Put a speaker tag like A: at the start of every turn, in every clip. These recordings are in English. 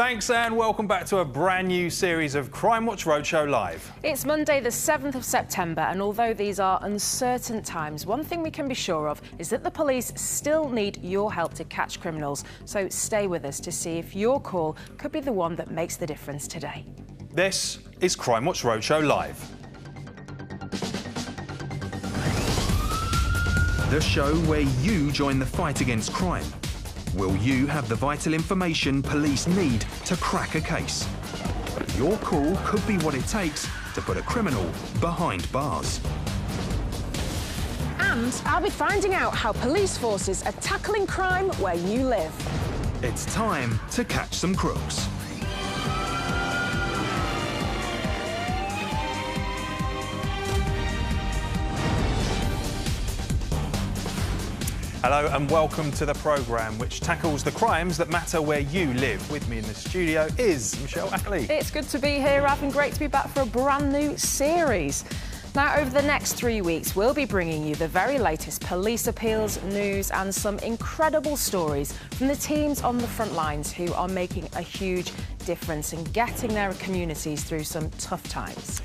A: Thanks and welcome back to a brand new series of Crimewatch Roadshow Live.
B: It's Monday the 7th of September and although these are uncertain times, one thing we can be sure of is that the police still need your help to catch criminals. So stay with us to see if your call could be the one that makes the difference today.
A: This is Crimewatch Roadshow Live. The show where you join the fight against crime. Will you have the vital information police need to crack a case? Your call could be what it takes to put a criminal behind bars.
B: And I'll be finding out how police forces are tackling crime where you live.
A: It's time to catch some crooks. Hello and welcome to the programme which tackles the crimes that matter where you live. With me in the studio is Michelle Ackley.
B: It's good to be here, Rav, and great to be back for a brand new series. Now, over the next 3 weeks, we'll be bringing you the very latest police appeals, news and some incredible stories from the teams on the front lines who are making a huge difference in getting their communities through some tough times.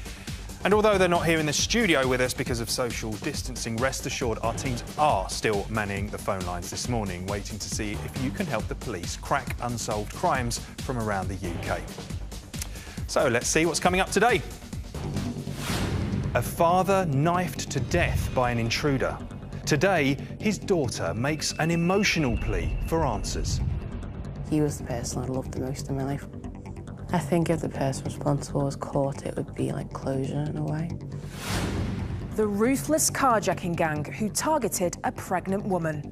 A: And although they're not here in the studio with us because of social distancing, rest assured our teams are still manning the phone lines this morning, waiting to see if you can help the police crack unsolved crimes from around the UK. So let's see what's coming up today. A father knifed to death by an intruder. Today, his daughter makes an emotional plea for answers.
C: He was the person I loved the most in my life. I think if the person responsible was caught, it would be like closure in a way.
B: The ruthless carjacking gang who targeted a pregnant woman.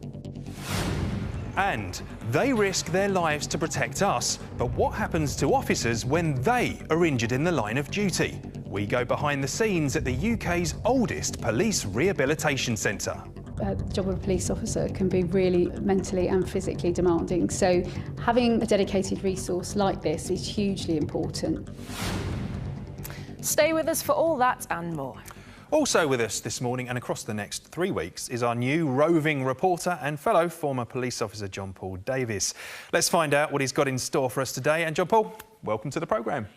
A: And they risk their lives to protect us, but what happens to officers when they are injured in the line of duty? We go behind the scenes at the UK's oldest police rehabilitation centre.
D: The job of a police officer can be really mentally and physically demanding, so having a dedicated resource like this is hugely important.
B: Stay with us for all that and more.
A: Also with us this morning and across the next 3 weeks is our new roving reporter and fellow former police officer John Paul Davis. Let's find out what he's got in store for us today. And John Paul, welcome to the programme.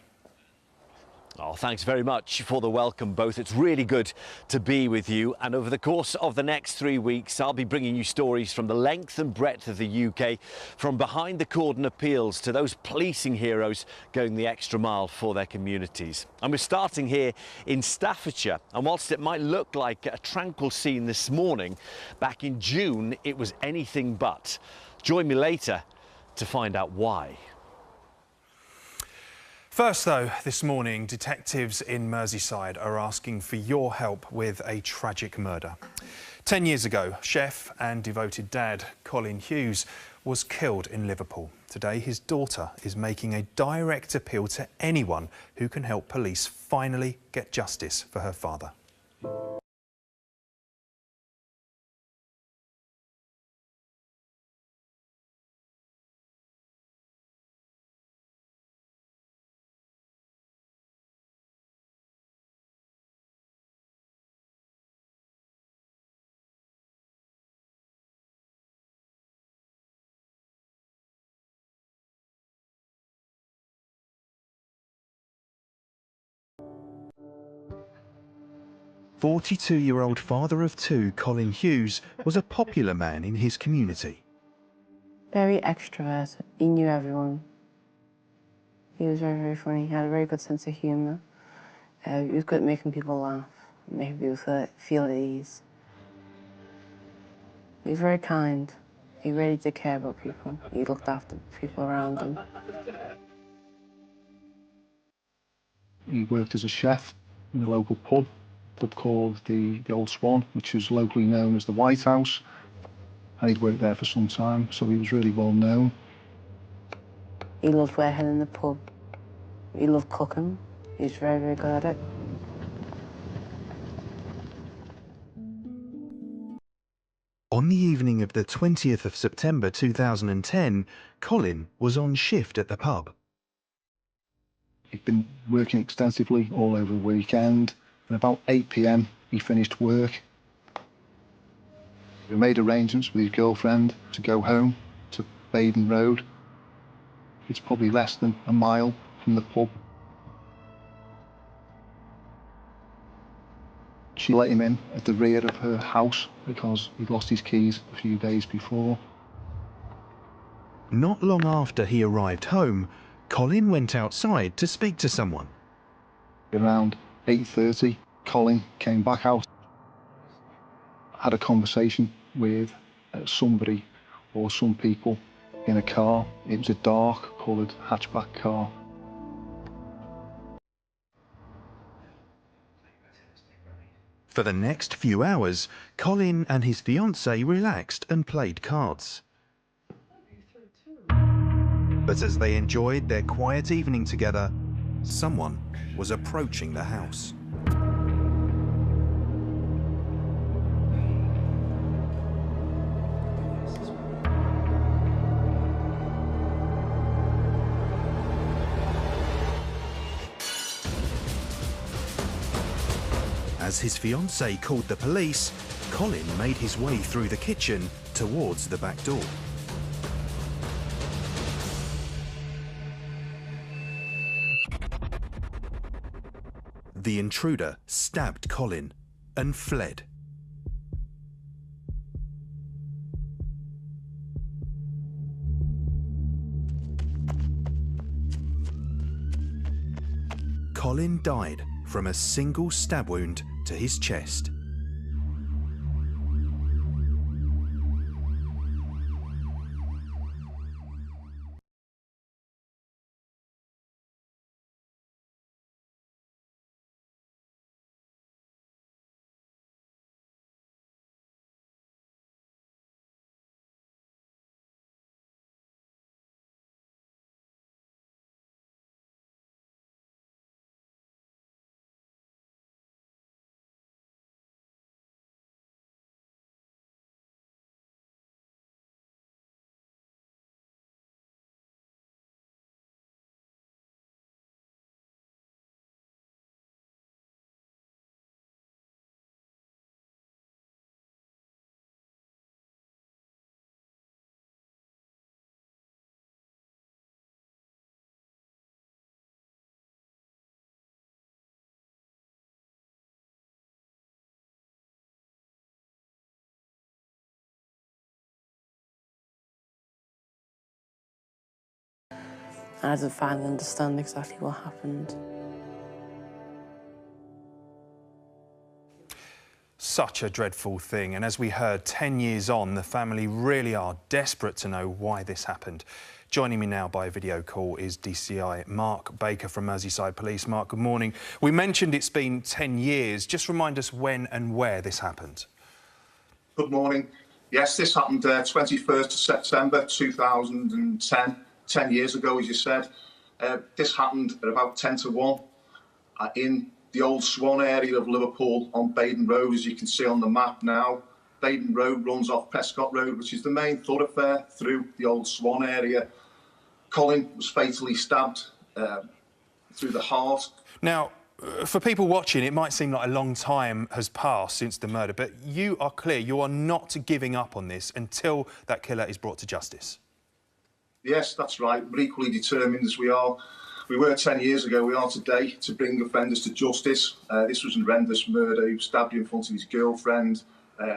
E: Oh, thanks very much for the welcome, both. It's really good to be with you. And over the course of the next 3 weeks, I'll be bringing you stories from the length and breadth of the UK, from behind the cordon appeals to those policing heroes going the extra mile for their communities. And we're starting here in Staffordshire. And whilst it might look like a tranquil scene this morning, back in June, it was anything but. Join me later to find out why.
A: First, though, this morning, detectives in Merseyside are asking for your help with a tragic murder. 10 years ago, chef and devoted dad Colin Hughes was killed in Liverpool. Today, his daughter is making a direct appeal to anyone who can help police finally get justice for her father. "42-year-old father of two, Colin Hughes, was a popular man in his community.
C: Very extroverted. He knew everyone. He was very, very funny. He had a very good sense of humour. He was good at making people laugh, making people feel at ease. He was very kind. He really did care about people. He looked after people around him.
F: He worked as a chef in a local pub called the Old Swan, which was locally known as the White House, and he'd worked there for some time, so he was really well known.
C: He loved working in the pub. He loved cooking. He was very, very good at it.
A: On the evening of the 20th of September 2010, Colin was on shift at the pub.
F: He'd been working extensively all over the weekend, and about 8 p.m. he finished work. We made arrangements with his girlfriend to go home to Baden Road. It's probably less than a mile from the pub. She let him in at the rear of her house because he'd lost his keys a few days before.
A: Not long after he arrived home, Colin went outside to speak to someone.
F: Around 8:30, Colin came back out, had a conversation with somebody or some people in a car. It was a dark coloured hatchback car.
A: For the next few hours, Colin and his fiancée relaxed and played cards. But as they enjoyed their quiet evening together, someone was approaching the house. As his fiancée called the police, Colin made his way through the kitchen towards the back door. The intruder stabbed Colin and fled. Colin died from a single stab wound to his chest.
C: I didn't finally understand exactly what happened.
A: Such a dreadful thing, and as we heard, 10 years on, the family really are desperate to know why this happened. Joining me now by video call is DCI Mark Baker from Merseyside Police. Mark, good morning. We mentioned it's been 10 years. Just remind us when and where this happened.
G: Good morning. Yes, this happened 21st of September 2010, 10 years ago, as you said. This happened at about 10 to 1 in the Old Swan area of Liverpool on Baden Road, as you can see on the map now. Baden Road runs off Prescott Road, which is the main thoroughfare through the Old Swan area. Colin was fatally stabbed through the heart.
A: Now, for people watching, it might seem like a long time has passed since the murder, but you are clear, you are not giving up on this until that killer is brought to justice.
G: Yes, that's right. We're equally determined as we are. We were 10 years ago, we are today, to bring offenders to justice. This was a horrendous murder. He stabbed in front of his girlfriend.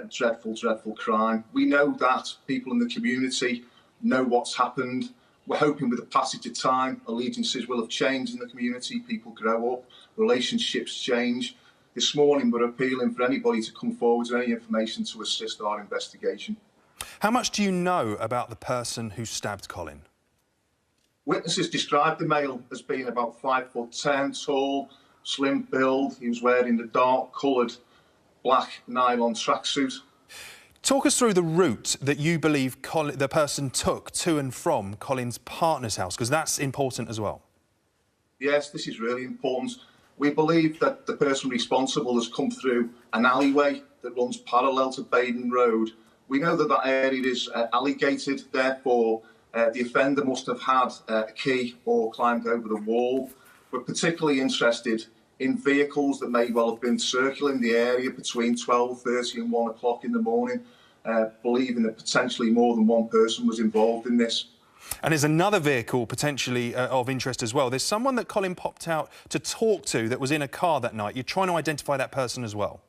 G: Dreadful, dreadful crime. We know that people in the community know what's happened. We're hoping with the passage of time, allegiances will have changed in the community. People grow up, relationships change. This morning, we're appealing for anybody to come forward with any information to assist our investigation.
A: How much do you know about the person who stabbed Colin?
G: Witnesses described the male as being about 5'10", tall, slim build. He was wearing a dark-coloured black nylon tracksuit.
A: Talk us through the route that you believe the person took to and from Colin's partner's house, because that's important as well.
G: Yes, this is really important. We believe that the person responsible has come through an alleyway that runs parallel to Baden Road. We know that that area is alligated, therefore the offender must have had a key or climbed over the wall. We're particularly interested in vehicles that may well have been circling the area between 12:30 and 1 o'clock in the morning, believing that potentially more than one person was involved in this.
A: And there's another vehicle potentially of interest as well. There's someone that Colin popped out to talk to that was in a car that night. You're trying to identify that person as well?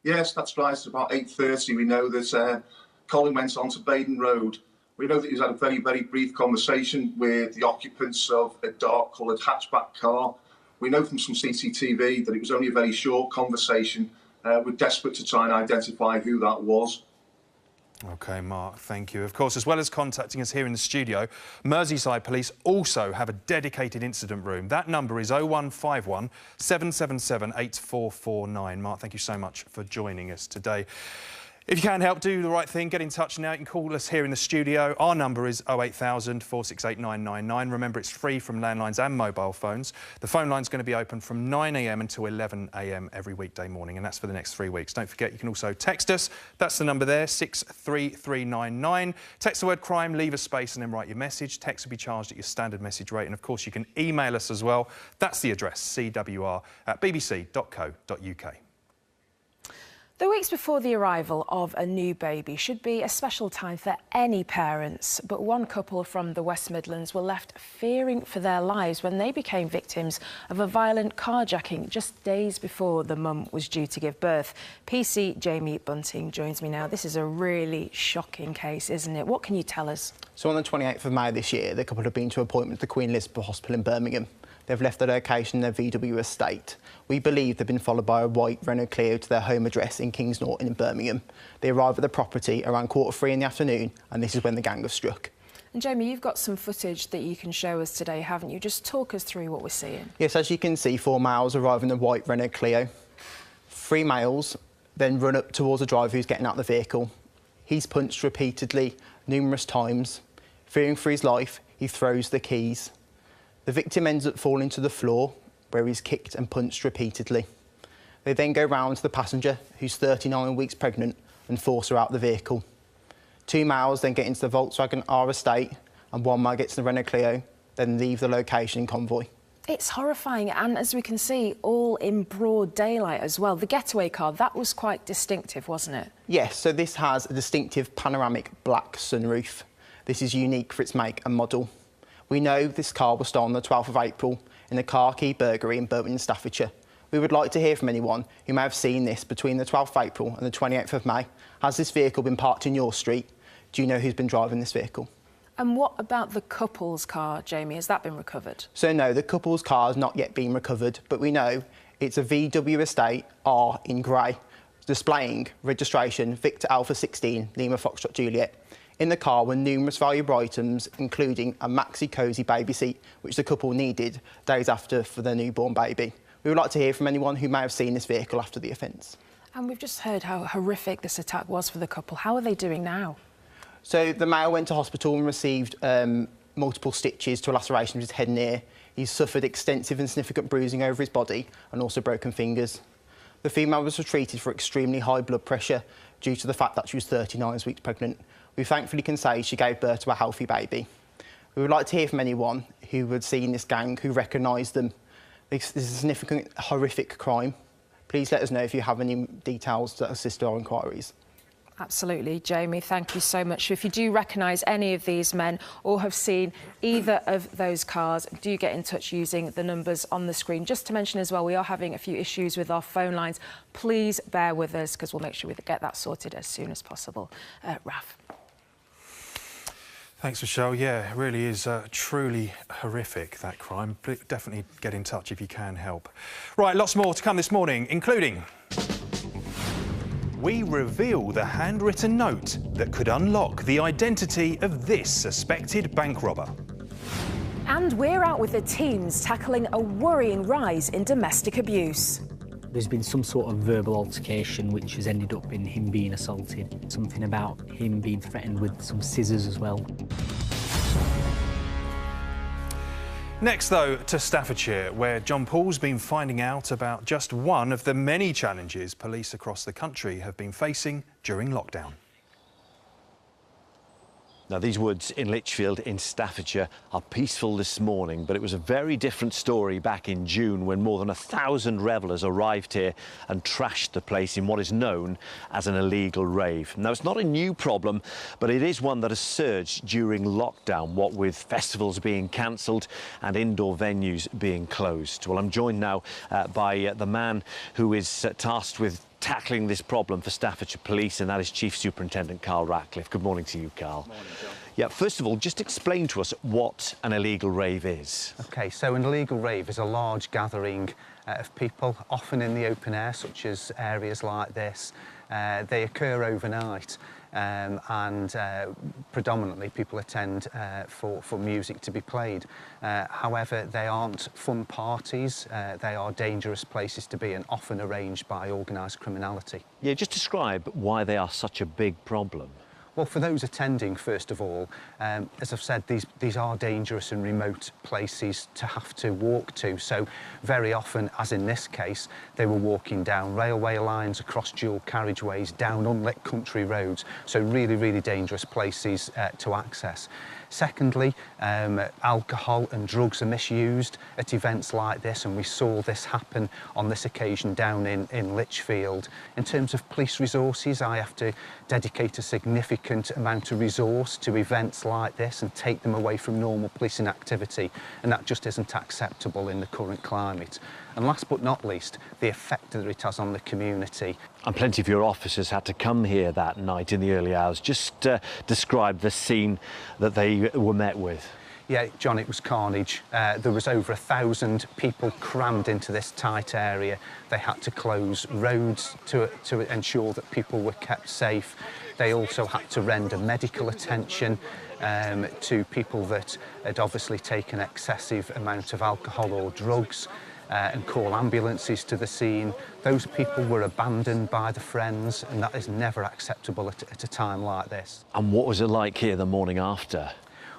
G: Yes, that's right. It's about 8:30. We know that Colin went on to Baden Road. We know that he's had a very, very brief conversation with the occupants of a dark coloured hatchback car. We know from some CCTV that it was only a very short conversation. We're desperate to try and identify who that was.
A: OK, Mark, thank you. Of course, as well as contacting us here in the studio, Merseyside Police also have a dedicated incident room. That number is 0151 777 8449. Mark, thank you so much for joining us today. If you can help, do the right thing. Get in touch now. You can call us here in the studio. Our number is 08000 468 999. Remember, it's free from landlines and mobile phones. The phone line's going to be open from 9 a.m. until 11 a.m. every weekday morning, and that's for the next 3 weeks. Don't forget, you can also text us. That's the number there, 63399. Text the word crime, leave a space, and then write your message. Text will be charged at your standard message rate. And, of course, you can email us as well. That's the address, cwr@bbc.co.uk.
B: The weeks before the arrival of a new baby should be a special time for any parents, but one couple from the West Midlands were left fearing for their lives when they became victims of a violent carjacking just days before the mum was due to give birth. PC Jamie Bunting joins me now. This is a really shocking case, isn't it? What can you tell us?
H: So on the 28th of May this year, the couple had been to appointment at the Queen Elizabeth Hospital in Birmingham. They've left the location in their VW estate. We believe they've been followed by a white Renault Clio to their home address in Kings Norton in Birmingham. They arrive at the property around 3:15 in the afternoon, and this is when the gang have struck.
B: And Jamie, you've got some footage that you can show us today, haven't you? Just talk us through what we're seeing.
H: Yes, as you can see, 4 males arrive in the white Renault Clio. 3 males then run up towards the driver who's getting out of the vehicle. He's punched repeatedly, numerous times. Fearing for his life, he throws the keys. The victim ends up falling to the floor, where he's kicked and punched repeatedly. They then go round to the passenger, who's 39 weeks pregnant, and force her out of the vehicle. 2 males then get into the Volkswagen R estate, and 1 male gets in the Renault Clio, then leave the location in convoy.
B: It's horrifying, and as we can see, all in broad daylight as well. The getaway car, that was quite distinctive, wasn't it?
H: Yes, so this has a distinctive panoramic black sunroof. This is unique for its make and model. We know this car was stolen on the 12th of April in a car key burglary in Birmingham, Staffordshire. We would like to hear from anyone who may have seen this between the 12th of April and the 28th of May. Has this vehicle been parked in your street? Do you know who's been driving this vehicle?
B: And what about the couple's car, Jamie? Has that been recovered?
H: So no, the couple's car has not yet been recovered, but we know it's a VW Estate R in grey, displaying registration Victor Alpha 16 Lima Foxtrot Juliet. In the car were numerous valuable items, including a maxi cosy baby seat, which the couple needed days after for their newborn baby. We would like to hear from anyone who may have seen this vehicle after the offence. And
B: we've just heard how horrific this attack was for the couple. How are they doing now?
H: So the male went to hospital and received multiple stitches to a laceration of his head and ear. He's suffered extensive and significant bruising over his body and also broken fingers. The female was treated for extremely high blood pressure due to the fact that she was 39 weeks pregnant. We thankfully can say she gave birth to a healthy baby. We would like to hear from anyone who had seen this gang, who recognised them. This is a significant, horrific crime. Please let us know if you have any details to assist our inquiries.
B: Absolutely, Jamie, thank you so much. If you do recognise any of these men or have seen either of those cars, do get in touch using the numbers on the screen. Just to mention as well, we are having a few issues with our phone lines. Please bear with us, because we'll make sure we get that sorted as soon as possible. Raf.
A: Thanks, Michelle. Yeah, it really is truly horrific, that crime. Definitely get in touch if you can help. Right, lots more to come this morning, including... we reveal the handwritten note that could unlock the identity of this suspected bank robber.
B: And we're out with the teams tackling a worrying rise in domestic abuse.
I: There's been some sort of verbal altercation which has ended up in him being assaulted. Something about him being threatened with some scissors as well.
A: Next, though, to Staffordshire, where John Paul's been finding out about just one of the many challenges police across the country have been facing during lockdown.
E: Now, these woods in Lichfield in Staffordshire are peaceful this morning, but it was a very different story back in June when more than 1,000 revellers arrived here and trashed the place in what is known as an illegal rave. Now, it's not a new problem, but it is one that has surged during lockdown, what with festivals being cancelled and indoor venues being closed. Well, I'm joined now by the man who is tasked with tackling this problem for Staffordshire Police, and that is Chief Superintendent Carl Ratcliffe. Good morning to you, Carl.
J: Morning, John.
E: Yeah, first of all, just explain to us what an illegal rave is.
J: OK, so an illegal rave is a large gathering of people, often in the open air, such as areas like this. They occur overnight. And predominantly people attend for music to be played. However, they aren't fun parties, they are dangerous places to be and often arranged by organised criminality.
E: Yeah, just describe why they are such a big problem.
J: Well, for those attending, first of all, as I've said, these are dangerous and remote places to have to walk to. So very often, as in this case, they were walking down railway lines, across dual carriageways, down unlit country roads. So really, really dangerous places to access. Secondly, alcohol and drugs are misused at events like this, and we saw this happen on this occasion down in Lichfield. In terms of police resources, I have to dedicate a significant amount of resource to events like this and take them away from normal policing activity, and that just isn't acceptable in the current climate. And last but not least, the effect that it has on the community.
E: And plenty of your officers had to come here that night in the early hours. Just describe the scene that they were met with.
J: Yeah, John, it was carnage. There was over 1,000 people crammed into this tight area. They had to close roads to ensure that people were kept safe. They also had to render medical attention to people that had obviously taken excessive amount of alcohol or drugs. And call ambulances to the scene. Those people were abandoned by the friends, and that is never acceptable at a time like this.
E: And what was it like here the morning after?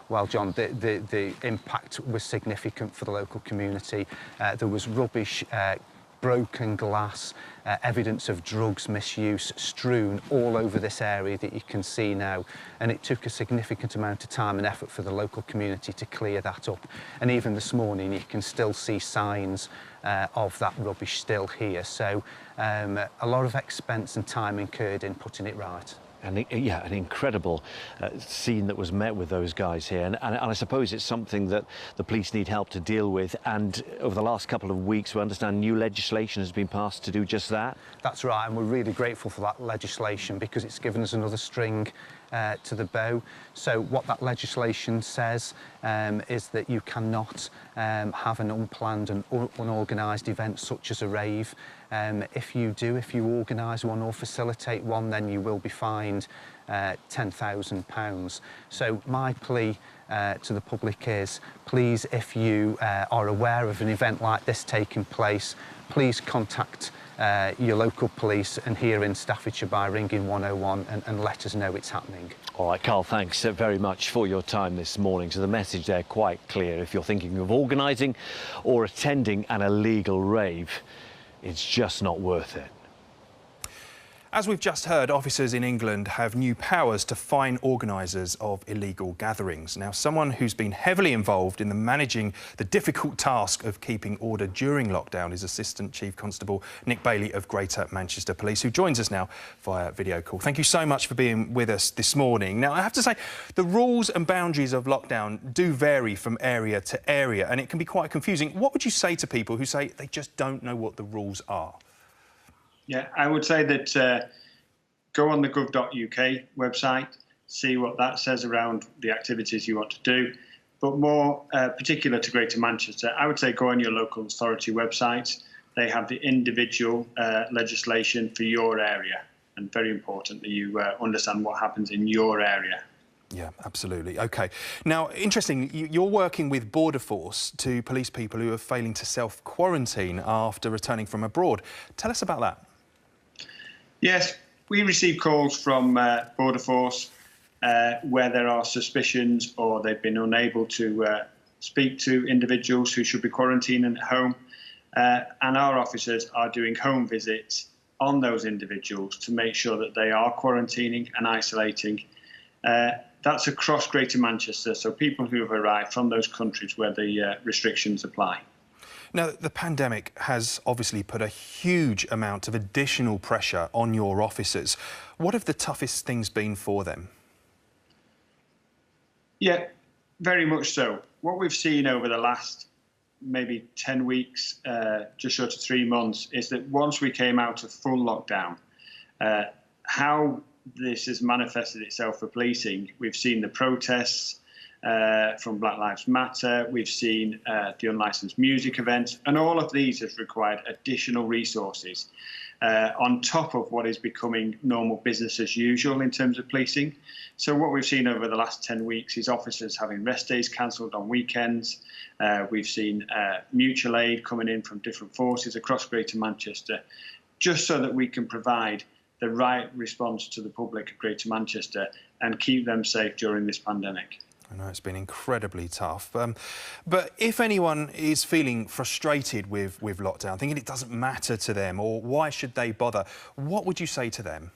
J: Well, John, the impact was significant for the local community. There was rubbish, broken glass, evidence of drugs misuse strewn all over this area that you can see now, and it took a significant amount of time and effort for the local community to clear that up. And even this morning you can still see signs of that rubbish still here, so a lot of expense and time incurred in putting it right.
E: And yeah, an incredible scene that was met with those guys here. And I suppose it's something that the police need help to deal with. And over the last couple of weeks, we understand new legislation has been passed to do just that.
J: That's right, and we're really grateful for that legislation because it's given us another string to the bow. So what that legislation says is that you cannot have an unplanned and unorganised event such as a rave. If you organise one or facilitate one, then you will be fined £10,000. So my plea to the public is, please, if you are aware of an event like this taking place, please contact your local police and here in Staffordshire by ringing 101 and let us know it's happening.
E: All right, Carl, thanks very much for your time this morning. So the message there quite clear. If you're thinking of organising or attending an illegal rave, it's just not worth it.
A: As we've just heard, officers in England have new powers to fine organisers of illegal gatherings. Now, someone who's been heavily involved in managing the difficult task of keeping order during lockdown is Assistant Chief Constable Nick Bailey of Greater Manchester Police, who joins us now via video call. Thank you so much for being with us this morning. Now, I have to say, the rules and boundaries of lockdown do vary from area to area, and it can be quite confusing. What would you say to people who say they just don't know what the rules are?
K: Yeah, I would say that go on the gov.uk website, see what that says around the activities you want to do. But more particular to Greater Manchester, I would say go on your local authority website. They have the individual legislation for your area. And very important that you understand what happens in your area.
A: Yeah, absolutely. OK. Now, interesting, you're working with Border Force to police people who are failing to self-quarantine after returning from abroad. Tell us about that.
K: Yes, we receive calls from Border Force where there are suspicions or they've been unable to speak to individuals who should be quarantining at home. And our officers are doing home visits on those individuals to make sure that they are quarantining and isolating. That's across Greater Manchester, so people who have arrived from those countries where the restrictions apply.
A: Now, the pandemic has obviously put a huge amount of additional pressure on your officers. What have the toughest things been for them?
K: Yeah, very much so. What we've seen over the last maybe 10 weeks, just short of 3 months, is that once we came out of full lockdown, how this has manifested itself for policing, we've seen the protests from Black Lives Matter, we've seen the unlicensed music events, and all of these have required additional resources on top of what is becoming normal business as usual in terms of policing. So what we've seen over the last 10 weeks is officers having rest days cancelled on weekends. We've seen mutual aid coming in from different forces across Greater Manchester, just so that we can provide the right response to the public of Greater Manchester and keep them safe during this pandemic.
A: I know it's been incredibly tough, but if anyone is feeling frustrated with lockdown, thinking it doesn't matter to them or why should they bother, what would you say to them?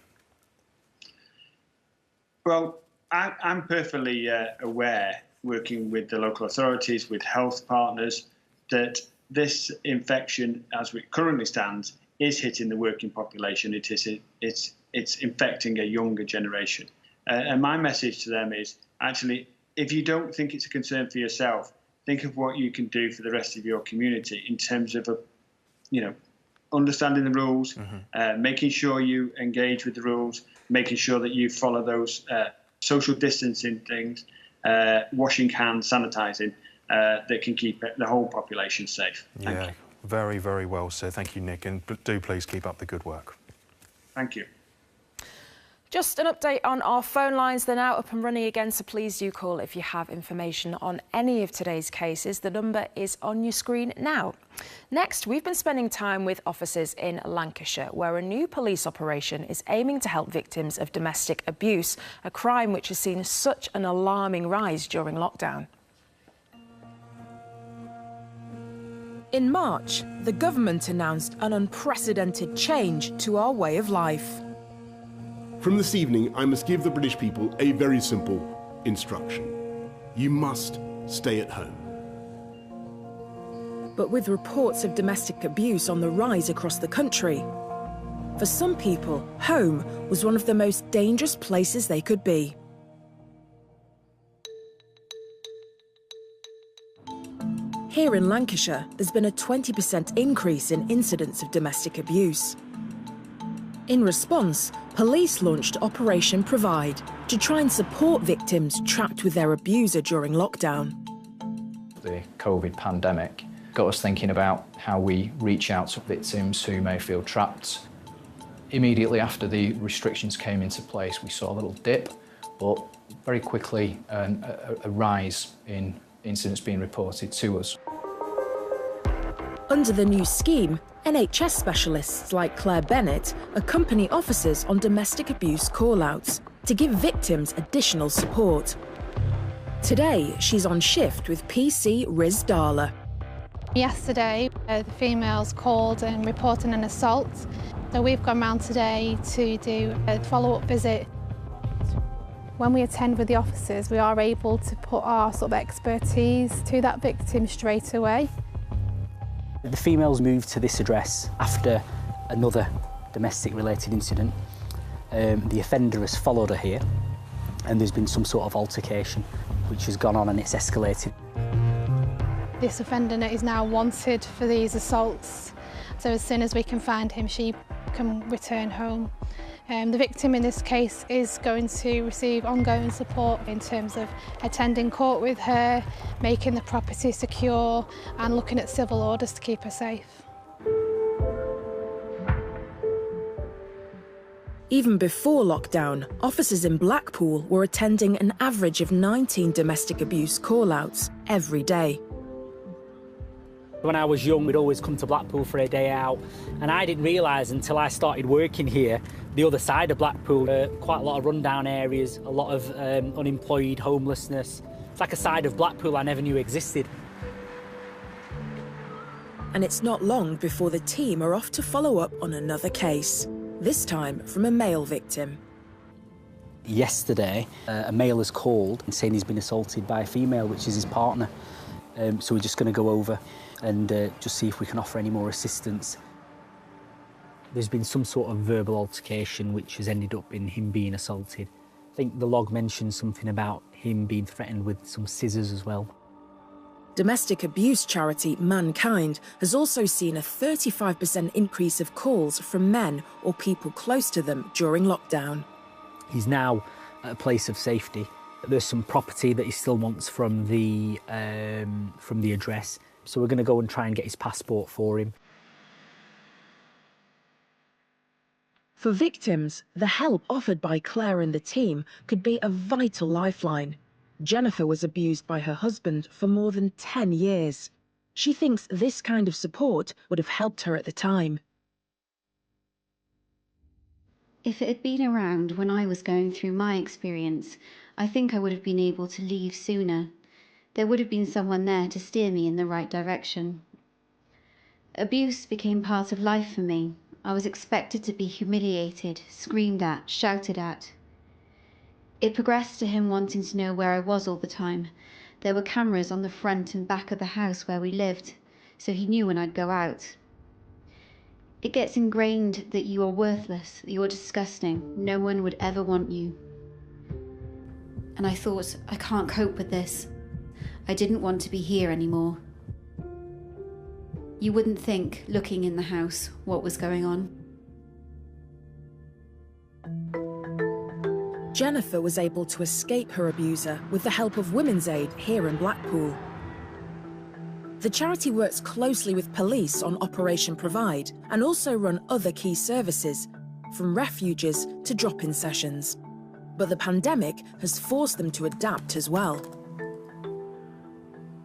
K: Well, I'm perfectly aware, working with the local authorities, with health partners, that this infection, as it currently stands, is hitting the working population. It's infecting a younger generation. And my message to them is, actually, if you don't think it's a concern for yourself, think of what you can do for the rest of your community in terms of, understanding the rules, making sure you engage with the rules, making sure that you follow those social distancing things, washing hands, sanitising, that can keep the whole population safe. Thank you.
A: Very, very well said. Thank you, Nick, and do please keep up the good work.
K: Thank you.
B: Just an update on our phone lines. They're now up and running again, so please do call if you have information on any of today's cases. The number is on your screen now. Next, we've been spending time with officers in Lancashire, where a new police operation is aiming to help victims of domestic abuse, a crime which has seen such an alarming rise during lockdown. In March, the government announced an unprecedented change to our way of life.
L: From this evening, I must give the British people a very simple instruction. You must stay at home.
B: But with reports of domestic abuse on the rise across the country, for some people, home was one of the most dangerous places they could be. Here in Lancashire, there's been a 20% increase in incidents of domestic abuse. In response, police launched Operation Provide to try and support victims trapped with their abuser during lockdown.
M: The COVID pandemic got us thinking about how we reach out to victims who may feel trapped. Immediately after the restrictions came into place, we saw a little dip, but very quickly a rise in incidents being reported to us.
B: Under the new scheme, NHS specialists like Claire Bennett accompany officers on domestic abuse call-outs to give victims additional support. Today, she's on shift with PC Riz Darla.
N: Yesterday, the females called and reported an assault. So we've gone round today to do a follow-up visit. When we attend with the officers, we are able to put our sort of expertise to that victim straight away.
I: The females moved to this address after another domestic-related incident. The offender has followed her here, and there's been some sort of altercation which has gone on and it's escalated.
N: This offender is now wanted for these assaults, so as soon as we can find him, she can return home. The victim in this case is going to receive ongoing support in terms of attending court with her, making the property secure and looking at civil orders to keep her safe.
B: Even before lockdown, officers in Blackpool were attending an average of 19 domestic abuse call-outs every day.
I: When I was young, we'd always come to Blackpool for a day out, and I didn't realise until I started working here, the other side of Blackpool, quite a lot of rundown areas, a lot of unemployed, homelessness. It's like a side of Blackpool I never knew existed.
B: And it's not long before the team are off to follow up on another case, this time from a male victim.
I: Yesterday, a male has called and saying he's been assaulted by a female, which is his partner. So we're just going to go over and just see if we can offer any more assistance. There's been some sort of verbal altercation which has ended up in him being assaulted. I think the log mentions something about him being threatened with some scissors as well.
O: Domestic abuse charity Mankind has also seen a 35% increase of calls from men or people close to them during lockdown.
I: He's now at a place of safety. There's some property that he still wants from the address, so we're going to go and try and get his passport for him.
O: For victims, the help offered by Claire and the team could be a vital lifeline. Jennifer was abused by her husband for more than 10 years. She thinks this kind of support would have helped her at the time.
P: If it had been around when I was going through my experience, I think I would have been able to leave sooner. There would have been someone there to steer me in the right direction. Abuse became part of life for me. I was expected to be humiliated, screamed at, shouted at. It progressed to him wanting to know where I was all the time. There were cameras on the front and back of the house where we lived, so he knew when I'd go out. It gets ingrained that you are worthless, that you're disgusting, no one would ever want you. And I thought, I can't cope with this. I didn't want to be here anymore. You wouldn't think, looking in the house, what was going on.
O: Jennifer was able to escape her abuser with the help of Women's Aid here in Blackpool. The charity works closely with police on Operation Provide and also run other key services, from refuges to drop-in sessions. But the pandemic has forced them to adapt as well.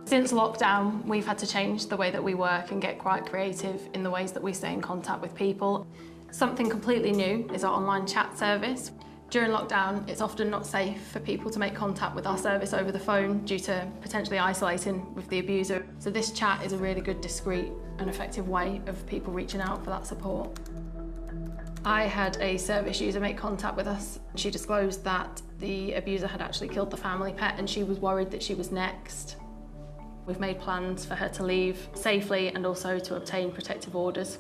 Q: Since lockdown, we've had to change the way that we work and get quite creative in the ways that we stay in contact with people. Something completely new is our online chat service. During lockdown, it's often not safe for people to make contact with our service over the phone due to potentially isolating with the abuser. So this chat is a really good, discreet and effective way of people reaching out for that support. I had a service user make contact with us. She disclosed that the abuser had actually killed the family pet and she was worried that she was next. We've made plans for her to leave safely and also to obtain protective orders.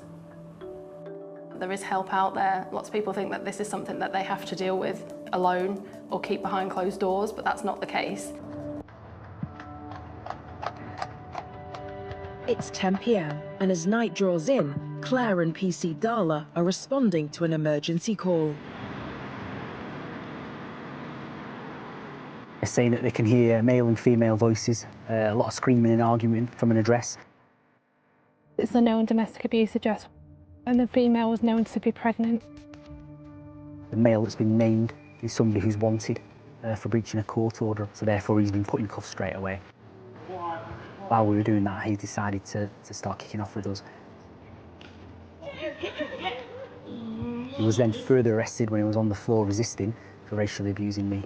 Q: There is help out there. Lots of people think that this is something that they have to deal with alone or keep behind closed doors, but that's not the case.
O: It's 10 p.m, and as night draws in, Claire and PC Darla are responding to an emergency call.
I: They're saying that they can hear male and female voices, a lot of screaming and arguing from an address.
N: It's a known domestic abuse address, and the female was known to be pregnant.
I: The male that's been named is somebody who's wanted for breaching a court order, so therefore he's been put in cuffs straight away. While we were doing that, he decided to start kicking off with us. He was then further arrested when he was on the floor resisting for racially abusing me.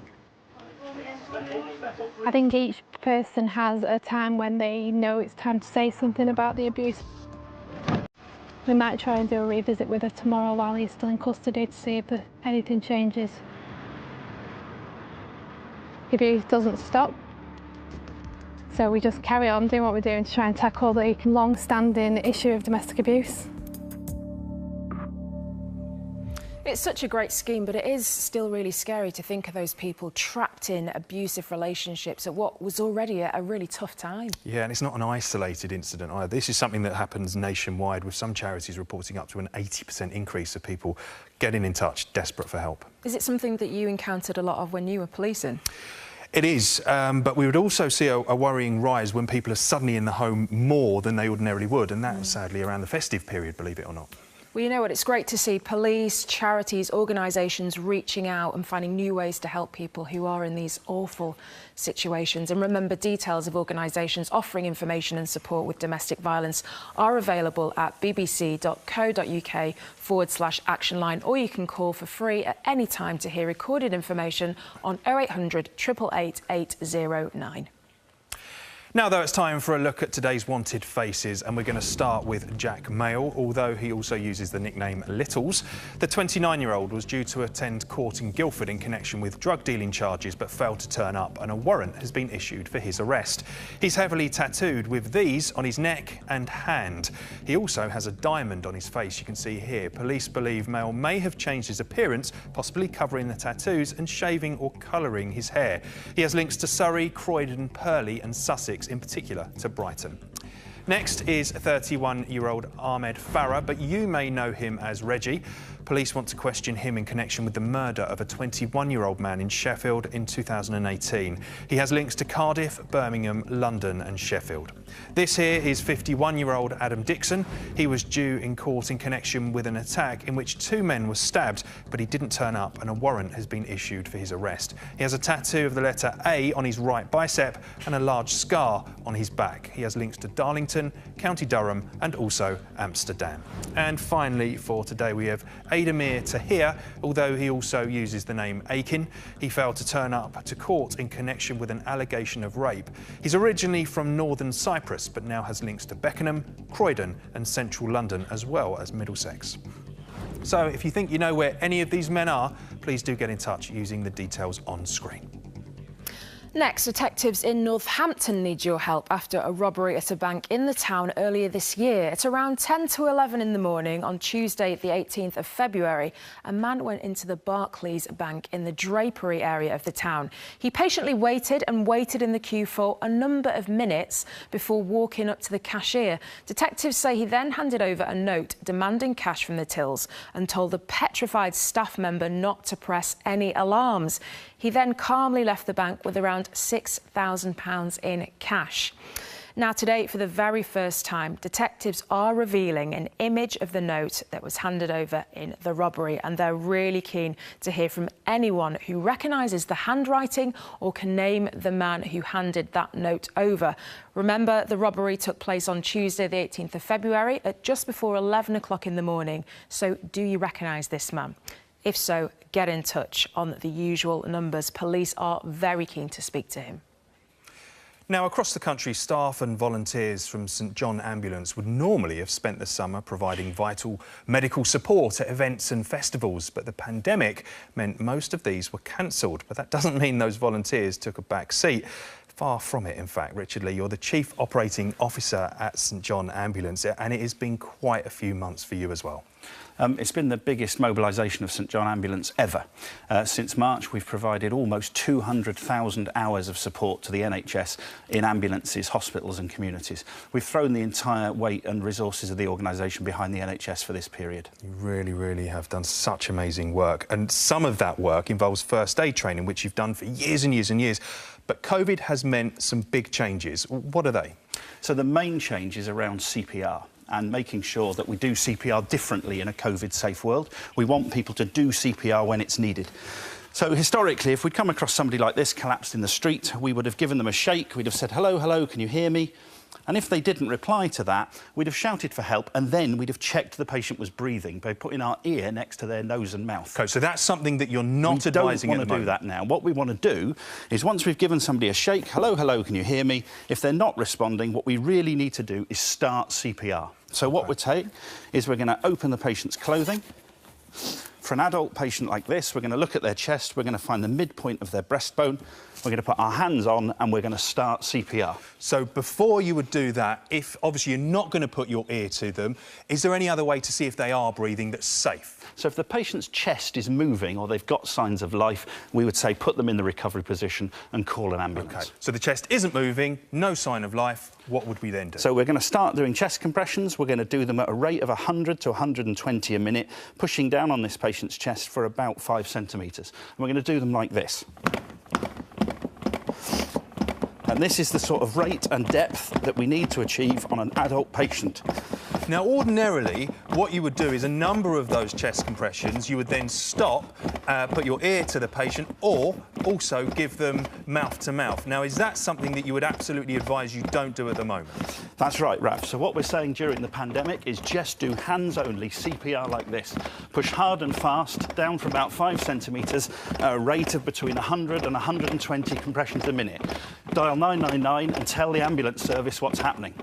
N: I think each person has a time when they know it's time to say something about the abuse. We might try and do a revisit with her tomorrow while he's still in custody to see if anything changes. The abuse doesn't stop, so we just carry on doing what we're doing to try and tackle the long-standing issue of domestic abuse.
B: It's such a great scheme, but it is still really scary to think of those people trapped in abusive relationships at what was already a really tough time.
A: Yeah, and it's not an isolated incident either. This is something that happens nationwide, with some charities reporting up to an 80% increase of people getting in touch, desperate for help.
B: Is it something that you encountered a lot of when you were policing?
A: It is, but we would also see a worrying rise when people are suddenly in the home more than they ordinarily would, and that was sadly around the festive period, believe it or not.
B: Well, you know what, it's great to see police, charities, organisations reaching out and finding new ways to help people who are in these awful situations. And remember, details of organisations offering information and support with domestic violence are available at bbc.co.uk/action-line, or you can call for free at any time to hear recorded information on 0800 888 809.
A: Now, though, it's time for a look at today's wanted faces, and we're going to start with Jack Mail, although he also uses the nickname Littles. The 29-year-old was due to attend court in Guildford in connection with drug dealing charges, but failed to turn up, and a warrant has been issued for his arrest. He's heavily tattooed with these on his neck and hand. He also has a diamond on his face, you can see here. Police believe Mail may have changed his appearance, possibly covering the tattoos and shaving or colouring his hair. He has links to Surrey, Croydon, Purley and Sussex, in particular to Brighton. Next is 31-year-old Ahmed Farah, but you may know him as Reggie. Police want to question him in connection with the murder of a 21-year-old man in Sheffield in 2018. He has links to Cardiff, Birmingham, London and Sheffield. This here is 51-year-old Adam Dixon. He was due in court in connection with an attack in which 2 men were stabbed, but he didn't turn up and a warrant has been issued for his arrest. He has a tattoo of the letter A on his right bicep and a large scar on his back. He has links to Darlington, County Durham and also Amsterdam. And finally for today we have Ademir Tahir, although he also uses the name Akin. He failed to turn up to court in connection with an allegation of rape. He's originally from northern Cyprus, but now has links to Beckenham, Croydon and central London, as well as Middlesex. So if you think you know where any of these men are, please do get in touch using the details on screen.
B: Next, detectives in Northampton need your help after a robbery at a bank in the town earlier this year. At around 10 to 11 in the morning on Tuesday, the 18th of February, a man went into the Barclays Bank in the Drapery area of the town. He patiently waited and waited in the queue for a number of minutes before walking up to the cashier. Detectives say he then handed over a note demanding cash from the tills and told the petrified staff member not to press any alarms. He then calmly left the bank with around £6,000 in cash. Now today, for the very first time, detectives are revealing an image of the note that was handed over in the robbery, and they're really keen to hear from anyone who recognises the handwriting or can name the man who handed that note over. Remember, the robbery took place on Tuesday, the 18th of February at just before 11 o'clock in the morning. So do you recognise this man? If so, get in touch on the usual numbers. Police are very keen to speak to him.
A: Now, across the country, staff and volunteers from St John Ambulance would normally have spent the summer providing vital medical support at events and festivals, but the pandemic meant most of these were cancelled. But that doesn't mean those volunteers took a back seat. Far from it, in fact. Richard Lee, you're the Chief Operating Officer at St John Ambulance, and it has been quite a few months for you as well.
R: It's been the biggest mobilisation of St John Ambulance ever. Since March, we've provided almost 200,000 hours of support to the NHS in ambulances, hospitals and communities. We've thrown the entire weight and resources of the organisation behind the NHS for this period.
A: You really, really have done such amazing work. And some of that work involves first aid training, which you've done for years and years and years. But COVID has meant some big changes. What are they?
R: So the main change is around CPR. And making sure that we do CPR differently in a COVID-safe world. We want people to do CPR when it's needed. So historically, if we'd come across somebody like this collapsed in the street, we would have given them a shake, we'd have said, hello, hello, can you hear me? And if they didn't reply to that, we'd have shouted for help, and then we'd have checked the patient was breathing by putting our ear next to their nose and mouth.
A: OK, so that's something that you're not advising at the moment.
R: We don't want to do that now. What we want to do is, once we've given somebody a shake, hello, hello, can you hear me? If they're not responding, what we really need to do is start CPR. So what we'll take is we're going to open the patient's clothing. For an adult patient like this, we're going to look at their chest, we're going to find the midpoint of their breastbone, we're going to put our hands on and we're going to start CPR.
A: So before you would do that, if obviously you're not going to put your ear to them, is there any other way to see if they are breathing that's safe?
R: So if the patient's chest is moving or they've got signs of life, we would say put them in the recovery position and call an ambulance.
A: OK, so the chest isn't moving, no sign of life, what would we then do?
R: So we're going to start doing chest compressions. We're going to do them at a rate of 100 to 120 a minute, pushing down on this patient's chest for about 5 centimetres. And we're going to do them like this. And this is the sort of rate and depth that we need to achieve on an adult patient.
A: Now, ordinarily, what you would do is a number of those chest compressions, you would then stop, put your ear to the patient, or also give them mouth to mouth. Now, is that something that you would absolutely advise you don't do at the moment?
R: That's right, Raf. So what we're saying during the pandemic is just do hands-only CPR like this. Push hard and fast, down for about 5 centimetres, at a rate of between 100 and 120 compressions a minute. dial 999 and tell the ambulance service what's happening.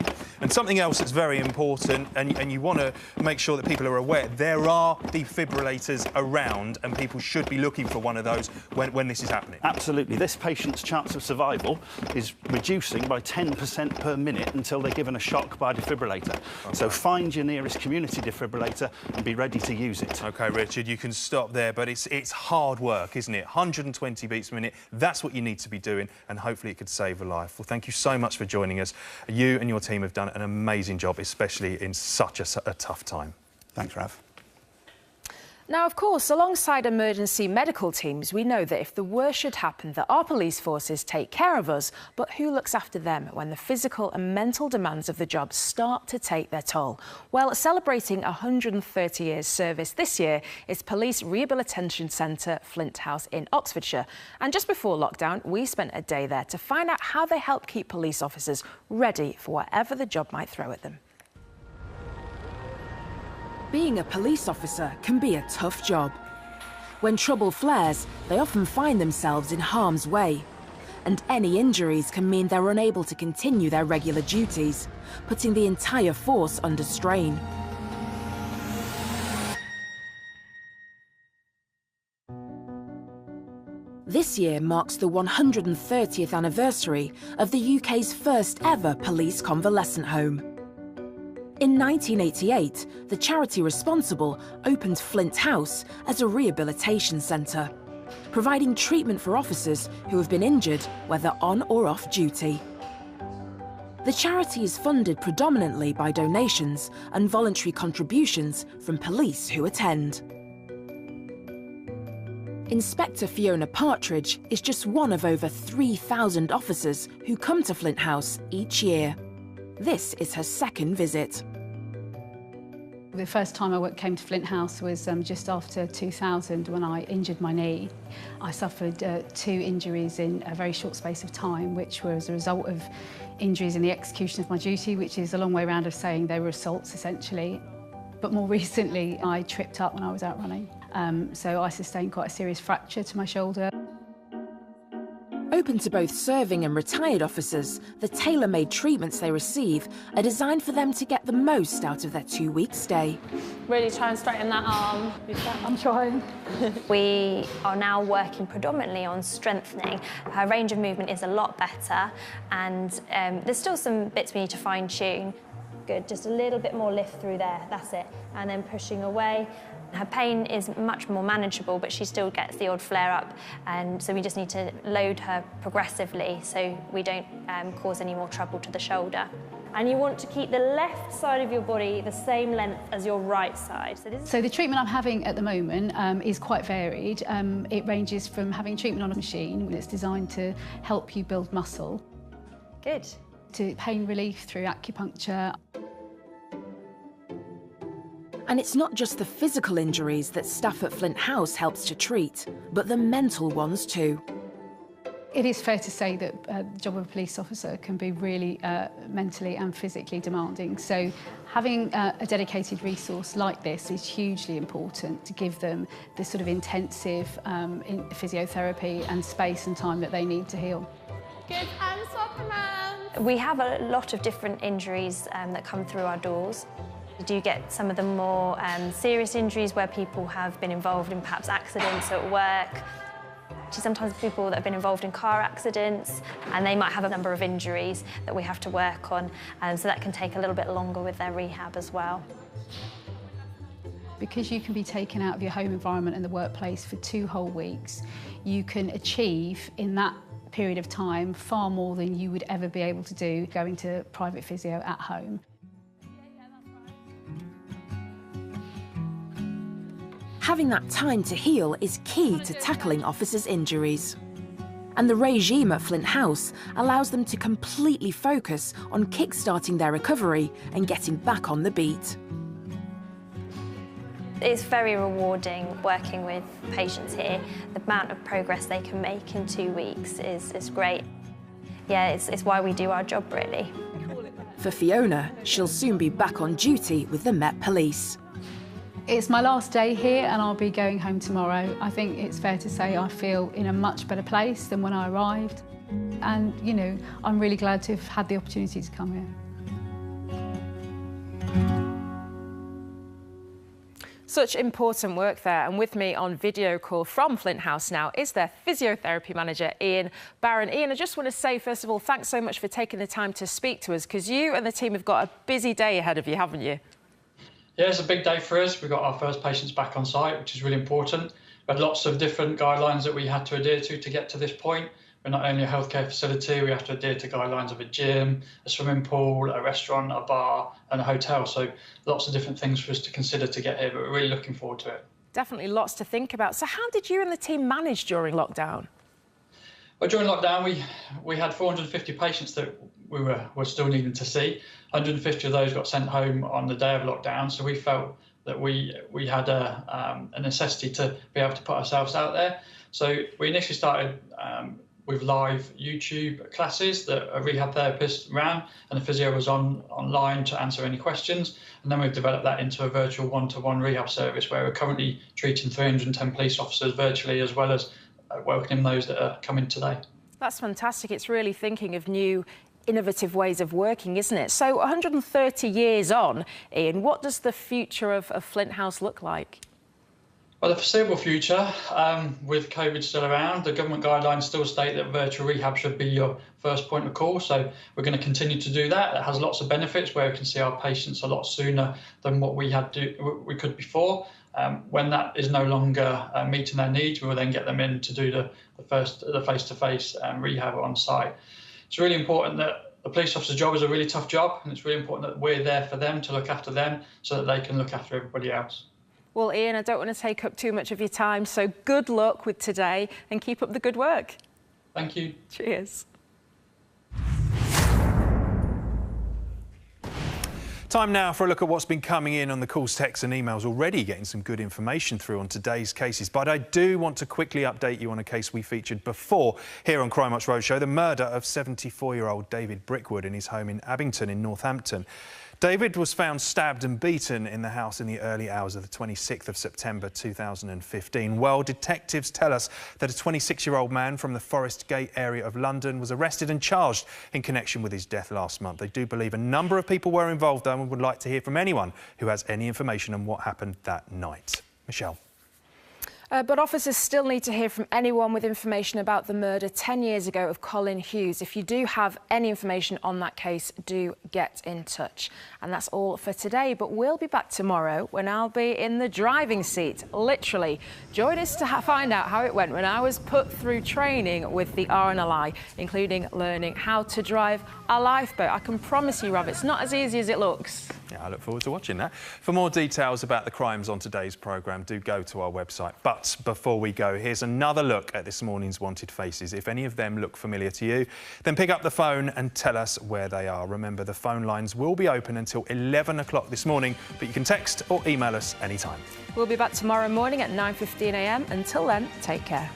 A: And something else that's very important, and you want to make sure that people are aware, there are defibrillators around and people should be looking for one of those when this is happening.
R: Absolutely. This patient's chance of survival is reducing by 10% per minute until they're given a shock by a defibrillator. Okay. So find your nearest community defibrillator and be ready to use it. OK, Richard, you can stop there, but it's hard work, isn't it? 120 beats a minute, that's what you need to be doing, and hopefully it could save a life. Well, thank you so much for joining us. You and your team have done an amazing job, especially in such a tough time. Thanks, Rav.
B: Now, of course, alongside emergency medical teams, we know that if the worst should happen, that our police forces take care of us. But who looks after them when the physical and mental demands of the job start to take their toll? Well, celebrating 130 years service this year is Police Rehabilitation Centre Flint House in Oxfordshire. And just before lockdown, we spent a day there to find out how they help keep police officers ready for whatever the job might throw at them.
O: Being a police officer can be a tough job. When trouble flares, they often find themselves in harm's way. And any injuries can mean they're unable to continue their regular duties, putting the entire force under strain. This year marks the 130th anniversary of the UK's first ever police convalescent home. In 1988, the charity responsible opened Flint House as a rehabilitation centre, providing treatment for officers who have been injured, whether on or off duty. The charity is funded predominantly by donations and voluntary contributions from police who attend. Inspector Fiona Partridge is just one of over 3,000 officers who come to Flint House each year. This is her second visit.
D: The first time I came to Flint House was just after 2000 when I injured my knee. I suffered 2 injuries in a very short space of time, which were as a result of injuries in the execution of my duty, which is a long way round of saying they were assaults essentially. But more recently, I tripped up when I was out running. So I sustained quite a serious fracture to my shoulder.
O: Open to both serving and retired officers, the tailor-made treatments they receive are designed for them to get the most out of their 2-week stay.
S: Really try and straighten that arm.
D: I'm trying.
S: We are now working predominantly on strengthening. Her range of movement is a lot better, and there's still some bits we need to fine-tune. Good, just a little bit more lift through there, that's it. And then pushing away. Her pain is much more manageable, but she still gets the odd flare-up, and so we just need to load her progressively so we don't cause any more trouble to the shoulder. And you want to keep the left side of your body the same length as your right side.
D: So the treatment I'm having at the moment is quite varied. It ranges from having treatment on a machine that's designed to help you build muscle.
S: Good.
D: To pain relief through acupuncture.
O: And it's not just the physical injuries that staff at Flint House helps to treat, but the mental ones too.
D: It is fair to say that the job of a police officer can be really mentally and physically demanding. So having a dedicated resource like this is hugely important to give them the sort of intensive physiotherapy and space and time that they need to heal.
S: Good, and swap around. We have a lot of different injuries that come through our doors. We do get some of the more serious injuries where people have been involved in perhaps accidents at work. Sometimes people that have been involved in car accidents, and they might have a number of injuries that we have to work on, so that can take a little bit longer with their rehab as well.
D: Because you can be taken out of your home environment and the workplace for 2 whole weeks, you can achieve in that period of time far more than you would ever be able to do going to private physio at home.
O: Having that time to heal is key to tackling officers' injuries. And the regime at Flint House allows them to completely focus on kick-starting their recovery and getting back on the beat.
S: It's very rewarding working with patients here. The amount of progress they can make in 2 weeks is great. Yeah, it's why we do our job, really.
O: For Fiona, she'll soon be back on duty with the Met Police.
D: It's my last day here and I'll be going home tomorrow. I think it's fair to say I feel in a much better place than when I arrived. and, you know, I'm really glad to have had the opportunity to come here.
B: Such important work there, and with me on video call from Flint House now is their physiotherapy manager, Ian Barron. Ian, I just want to say, first of all, thanks so much for taking the time to speak to us, because you and the team have got a busy day ahead of you, haven't you?
T: Yeah, it's a big day for us. We've got our first patients back on site, which is really important. We had lots of different guidelines that we had to adhere to get to this point. We're not only a healthcare facility, we have to adhere to guidelines of a gym, a swimming pool, a restaurant, a bar and a hotel. So lots of different things for us to consider to get here, but we're really looking forward to it.
B: Definitely lots to think about. So how did you and the team manage during lockdown?
T: Well, during lockdown, we had 450 patients that we were still needing to see. 150 of those got sent home on the day of lockdown. So we felt that we had a necessity to be able to put ourselves out there. So we initially started with live YouTube classes that a rehab therapist ran, and the physio was online to answer any questions. And then we've developed that into a virtual one-to-one rehab service where we're currently treating 310 police officers virtually, as well as welcoming those that are coming today.
B: That's fantastic. It's really thinking of new, innovative ways of working, isn't it? So 130 years on, Ian, what does the future of Flint House look like?
T: Well, the foreseeable future, with COVID still around, the government guidelines still state that virtual rehab should be your first point of call. So we're going to continue to do that. It has lots of benefits where we can see our patients a lot sooner than what we could before. When that is no longer meeting their needs, we will then get them in to do the face-to-face rehab on site. It's really important that the police officer's job is a really tough job, and it's really important that we're there for them to look after them so that they can look after everybody else.
B: Well, Ian, I don't want to take up too much of your time, so good luck with today and keep up the good work.
T: Thank you.
B: Cheers.
A: Time now for a look at what's been coming in on the calls, texts and emails. Already getting some good information through on today's cases, but I do want to quickly update you on a case we featured before here on Crimewatch Roadshow, the murder of 74-year-old David Brickwood in his home in Abington in Northampton. David was found stabbed and beaten in the house in the early hours of the 26th of September 2015. Well, detectives tell us that a 26-year-old man from the Forest Gate area of London was arrested and charged in connection with his death last month. They do believe a number of people were involved, though, and would like to hear from anyone who has any information on what happened that night. Michelle.
B: But officers still need to hear from anyone with information about the murder 10 years ago of Colin Hughes. If you do have any information on that case, do get in touch. And that's all for today, but we'll be back tomorrow when I'll be in the driving seat, literally. Join us to find out how it went when I was put through training with the RNLI, including learning how to drive a lifeboat. I can promise you, Rob, it's not as easy as it looks.
A: Yeah, I look forward to watching that. For more details about the crimes on today's programme, do go to our website. But before we go, here's another look at this morning's wanted faces. If any of them look familiar to you, then pick up the phone and tell us where they are. Remember, the phone lines will be open until 11 o'clock this morning, but you can text or email us anytime.
B: We'll be back tomorrow morning at 9:15 a.m. Until then, take care.